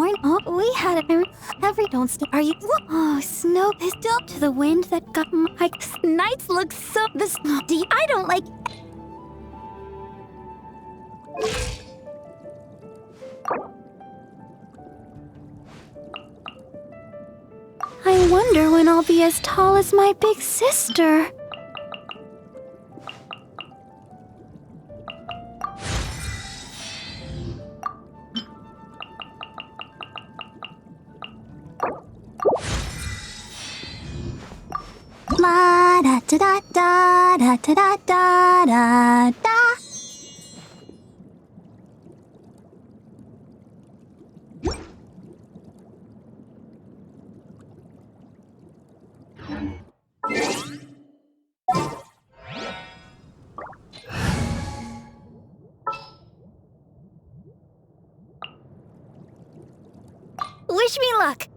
morning. Oh, we had it every don't stay. Are you? Oh, snow is still to the wind that got my nights look so this deep. I don't like. I wonder when I'll be as tall as my big sister. La da da da da da da da da da. Wish me luck.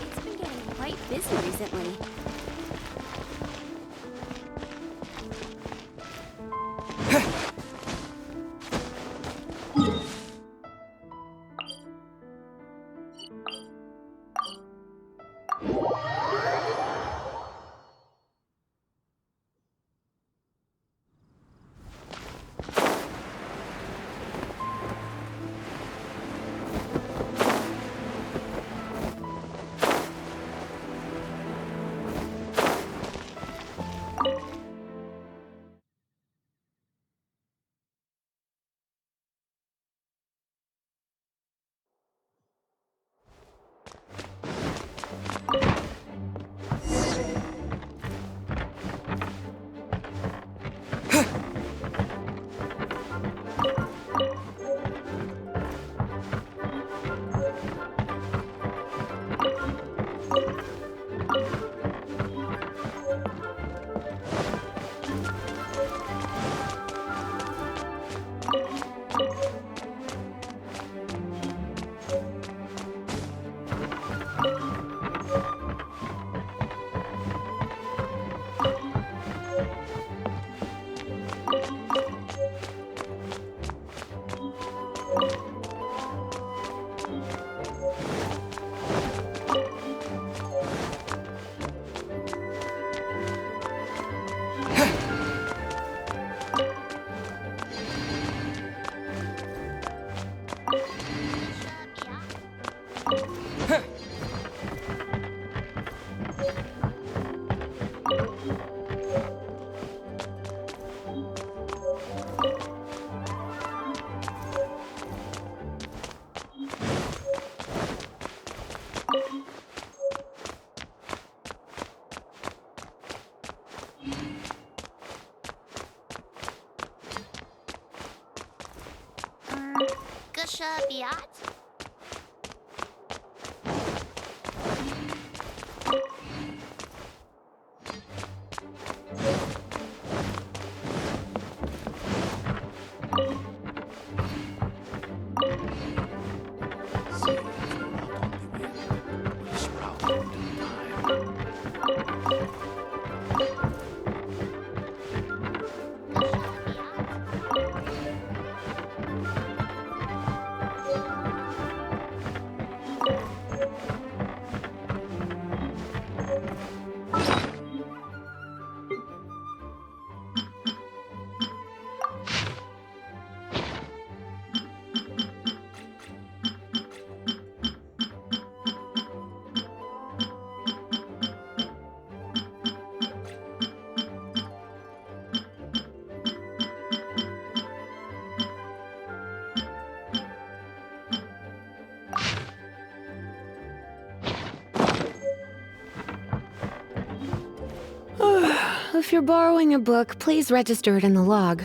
It's been getting quite busy recently. Biat? If you're borrowing a book, please register it in the log.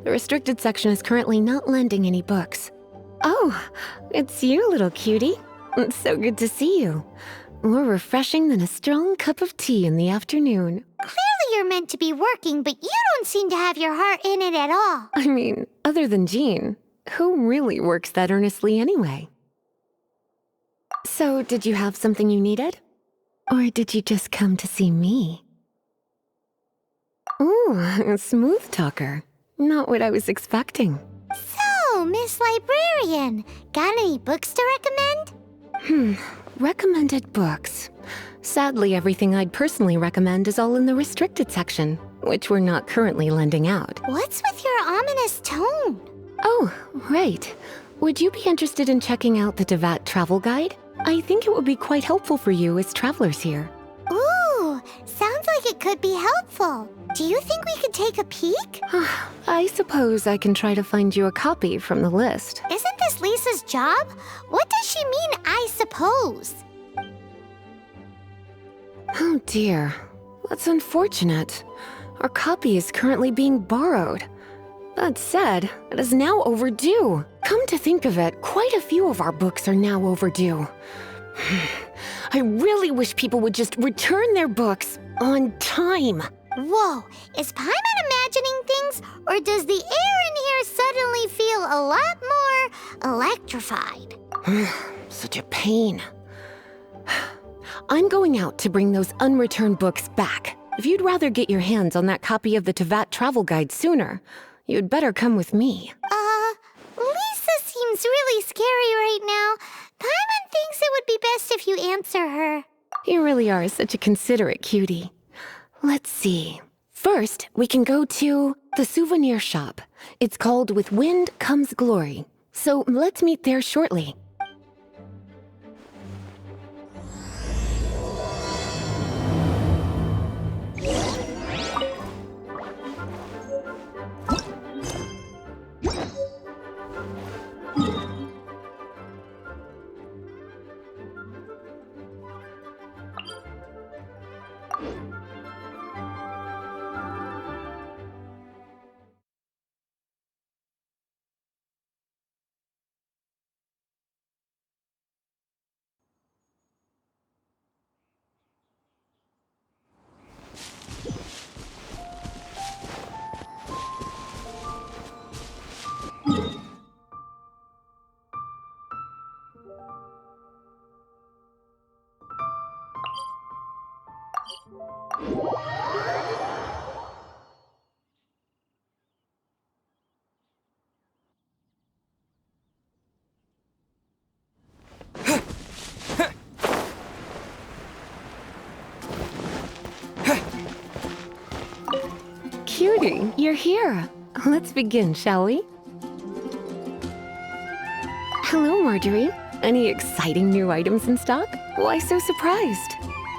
The restricted section is currently not lending any books. Oh, it's you, little cutie. It's so good to see you. More refreshing than a strong cup of tea in the afternoon. Clearly you're meant to be working, but you don't seem to have your heart in it at all. I mean, other than Jean, who really works that earnestly anyway? So, did you have something you needed? Or did you just come to see me? Ooh, a smooth talker. Not what I was expecting. So, Miss Librarian, got any books to recommend? Recommended books. Sadly, everything I'd personally recommend is all in the restricted section, which we're not currently lending out. What's with your ominous tone? Oh, right. Would you be interested in checking out the Devat travel guide? I think it would be quite helpful for you as travelers here. Ooh, sounds like it could be helpful. Do you think we could take a peek? I suppose I can try to find you a copy from the list. Isn't this Lisa's job? What does she mean, I suppose? Oh dear, that's unfortunate. Our copy is currently being borrowed. That said, it is now overdue. Come to think of it, quite a few of our books are now overdue. I really wish people would just return their books on time. Whoa, is Paimon imagining things, or does the air in here suddenly feel a lot more electrified? Such a pain. I'm going out to bring those unreturned books back. If you'd rather get your hands on that copy of the Tevat travel guide sooner, you'd better come with me. Lisa seems really scary right now. Paimon thinks it would be best if you answer her. You really are such a considerate cutie. Let's see. First, we can go to the souvenir shop. It's called With Wind Comes Glory. So let's meet there shortly. Cutie, you're here. Let's begin, shall we? Hello, Marjorie. Any exciting new items in stock? Why so surprised?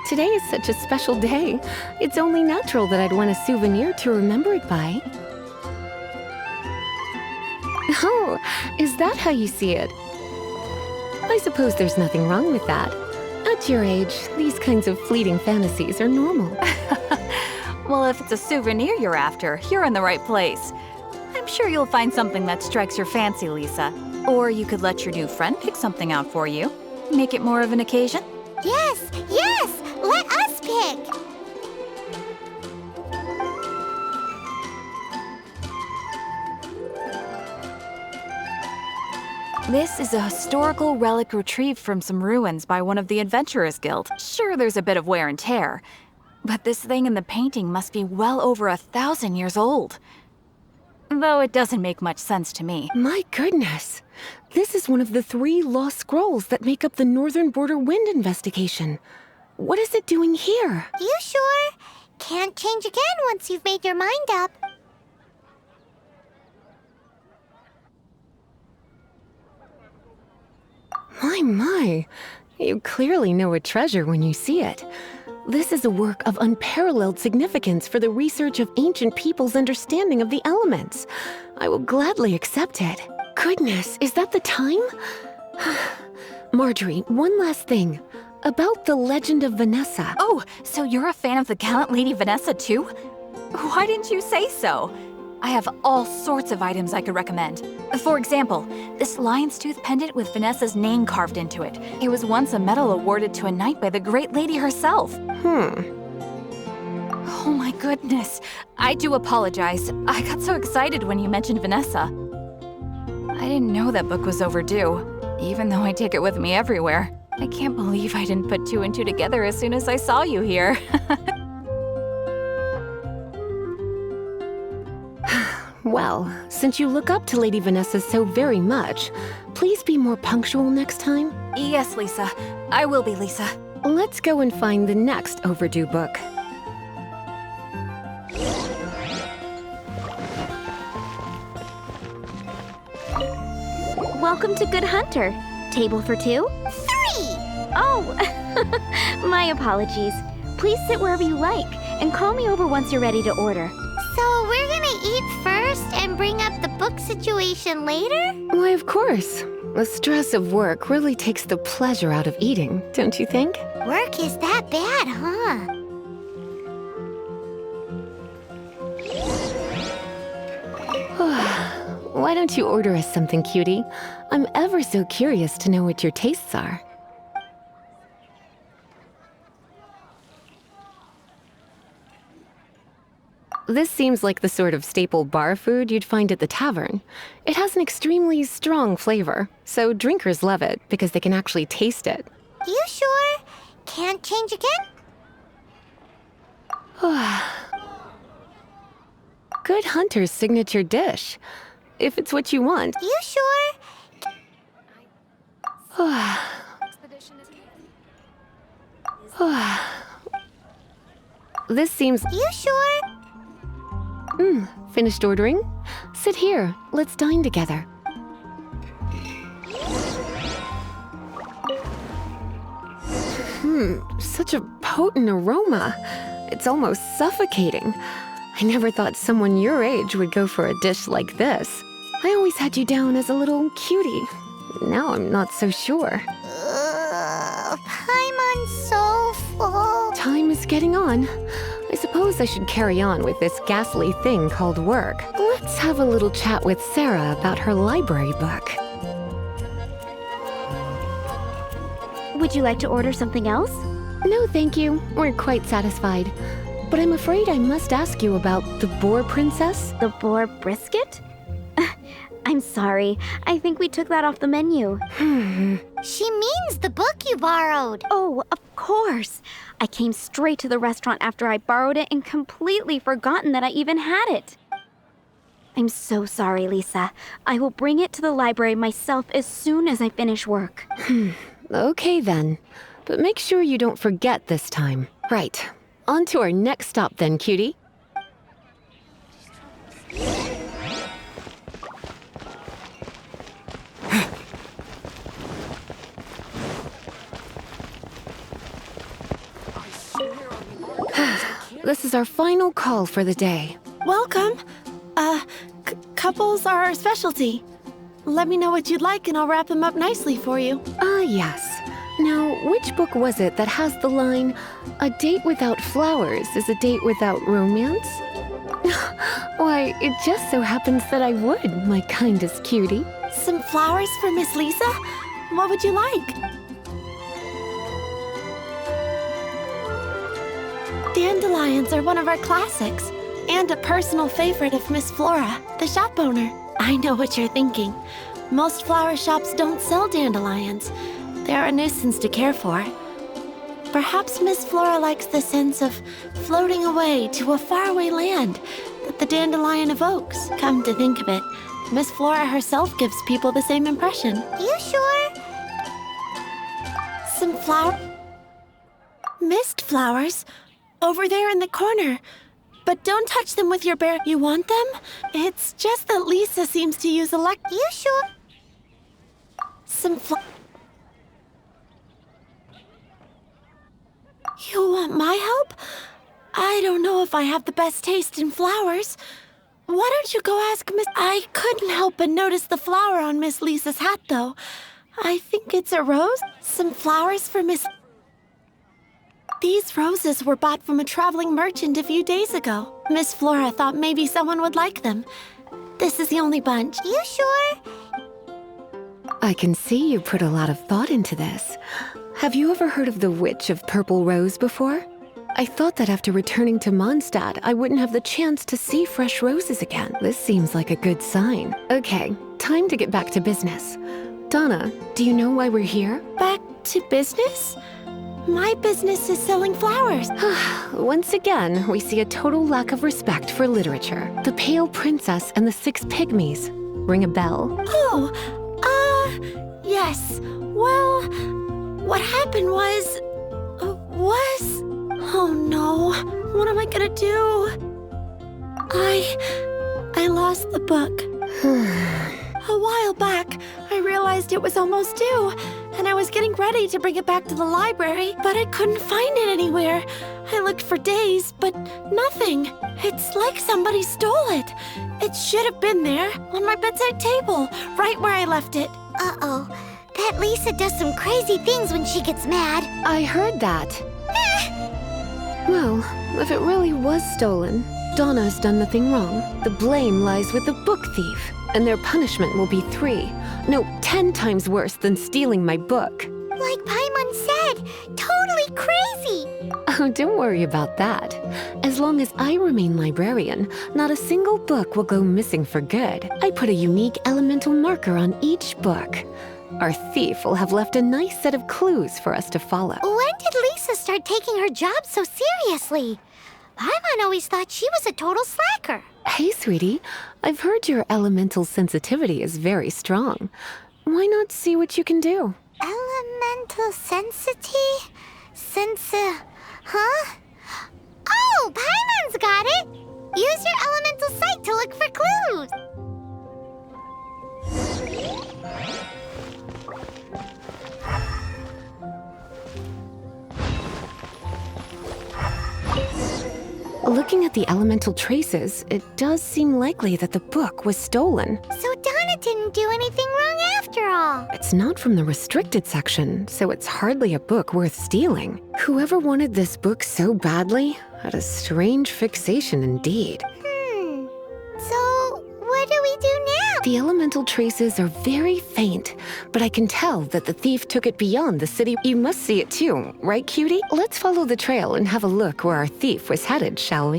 Today is such a special day. It's only natural that I'd want a souvenir to remember it by. Oh, is that how you see it? I suppose there's nothing wrong with that. At your age, these kinds of fleeting fantasies are normal. Well, if it's a souvenir you're after, you're in the right place. I'm sure you'll find something that strikes your fancy, Lisa. Or you could let your new friend pick something out for you. Make it more of an occasion. Yes, let us pick. This is a historical relic retrieved from some ruins by one of the Adventurers Guild. Sure, there's a bit of wear and tear, but this thing in the painting must be well over 1,000 years old. Though it doesn't make much sense to me. My goodness! This is one of the 3 lost scrolls that make up the Northern Border Wind investigation. What is it doing here? You sure? Can't change again once you've made your mind up. My. You clearly know a treasure when you see it. This is a work of unparalleled significance for the research of ancient people's understanding of the elements. I will gladly accept it. Goodness, is that the time? Marjorie, one last thing. About the legend of Vanessa. Oh, so you're a fan of the gallant Lady Vanessa too? Why didn't you say so? I have all sorts of items I could recommend. For example, this lion's tooth pendant with Vanessa's name carved into it. It was once a medal awarded to a knight by the great lady herself. Oh my goodness. I do apologize. I got so excited when you mentioned Vanessa. I didn't know that book was overdue, even though I take it with me everywhere. I can't believe I didn't put two and two together as soon as I saw you here. Well, since you look up to Lady Vanessa so very much, please be more punctual next time. Yes, Lisa. I will be, Lisa. Let's go and find the next overdue book. Welcome to Good Hunter. Table for two? 3! Oh, my apologies. Please sit wherever you like, and call me over once you're ready to order. So we're gonna eat first and bring up the book situation later? Why, of course. The stress of work really takes the pleasure out of eating, don't you think? Work is that bad, huh? Why don't you order us something, cutie? I'm ever so curious to know what your tastes are. This seems like the sort of staple bar food you'd find at the tavern. It has an extremely strong flavor, so drinkers love it because they can actually taste it. You sure? Can't change again? Good Hunter's signature dish. If it's what you want. You sure? This seems... You sure? Finished ordering? Sit here. Let's dine together. Such a potent aroma. It's almost suffocating. I never thought someone your age would go for a dish like this. I always had you down as a little cutie. Now I'm not so sure. I'm so full. Time is getting on. I suppose I should carry on with this ghastly thing called work. Let's have a little chat with Sarah about her library book. Would you like to order something else? No, thank you. We're quite satisfied. But I'm afraid I must ask you about the Boar Princess. The boar brisket? I'm sorry. I think we took that off the menu. She means the book you borrowed. Oh, of course. I came straight to the restaurant after I borrowed it and completely forgotten that I even had it. I'm so sorry, Lisa. I will bring it to the library myself as soon as I finish work. Okay then. But make sure you don't forget this time. Right. On to our next stop then, cutie. This is our final call for the day. Welcome. Couples are our specialty. Let me know what you'd like and I'll wrap them up nicely for you. Yes. Now, which book was it that has the line, "A date without flowers is a date without romance"? Why, it just so happens that I would, my kindest cutie. Some flowers for Miss Lisa? What would you like? Dandelions are one of our classics, and a personal favorite of Miss Flora, the shop owner. I know what you're thinking. Most flower shops don't sell dandelions. They're a nuisance to care for. Perhaps Miss Flora likes the sense of floating away to a faraway land that the dandelion evokes. Come to think of it, Miss Flora herself gives people the same impression. You sure? Some mist flowers? Over there in the corner. But don't touch them with your bare... You want them? It's just that Lisa seems to use You sure? Some You want my help? I don't know if I have the best taste in flowers. Why don't you go ask Miss... I couldn't help but notice the flower on Miss Lisa's hat, though. I think it's a rose? Some flowers for Miss... These roses were bought from a traveling merchant a few days ago. Miss Flora thought maybe someone would like them. This is the only bunch. You sure? I can see you put a lot of thought into this. Have you ever heard of the Witch of Purple Rose before? I thought that after returning to Mondstadt, I wouldn't have the chance to see fresh roses again. This seems like a good sign. Okay, time to get back to business. Donna, do you know why we're here? Back to business? My business is selling flowers. Once again, we see a total lack of respect for literature. The Pale Princess and the Six Pygmies. Ring a bell? Oh, yes. Well, what happened was... Oh no, what am I gonna do? I lost the book. A while back, I realized it was almost due, and I was getting ready to bring it back to the library, but I couldn't find it anywhere. I looked for days, but nothing. It's like somebody stole it. It should have been there, on my bedside table, right where I left it. Uh-oh. That Lisa does some crazy things when she gets mad. I heard that. Well, if it really was stolen, Donna's done nothing wrong. The blame lies with the book thief, and their punishment will be 10 times worse than stealing my book. Like Paimon said, totally crazy. Oh, don't worry about that. As long as I remain librarian, not a single book will go missing for good. I put a unique elemental marker on each book. Our thief will have left a nice set of clues for us to follow. When did Lisa start taking her job so seriously? Paimon always thought she was a total slacker. Hey, sweetie, I've heard your elemental sensitivity is very strong. Why not see what you can do? Elemental sensity? Huh? Oh, Paimon's got it! Use your elemental sight to look for clues! Looking at the elemental traces, it does seem likely that the book was stolen. So Donna didn't do anything wrong after all. It's not from the restricted section, so it's hardly a book worth stealing. Whoever wanted this book so badly had a strange fixation indeed. So what do we do now? The elemental traces are very faint, but I can tell that the thief took it beyond the city. You must see it too, right, cutie? Let's follow the trail and have a look where our thief was headed, shall we?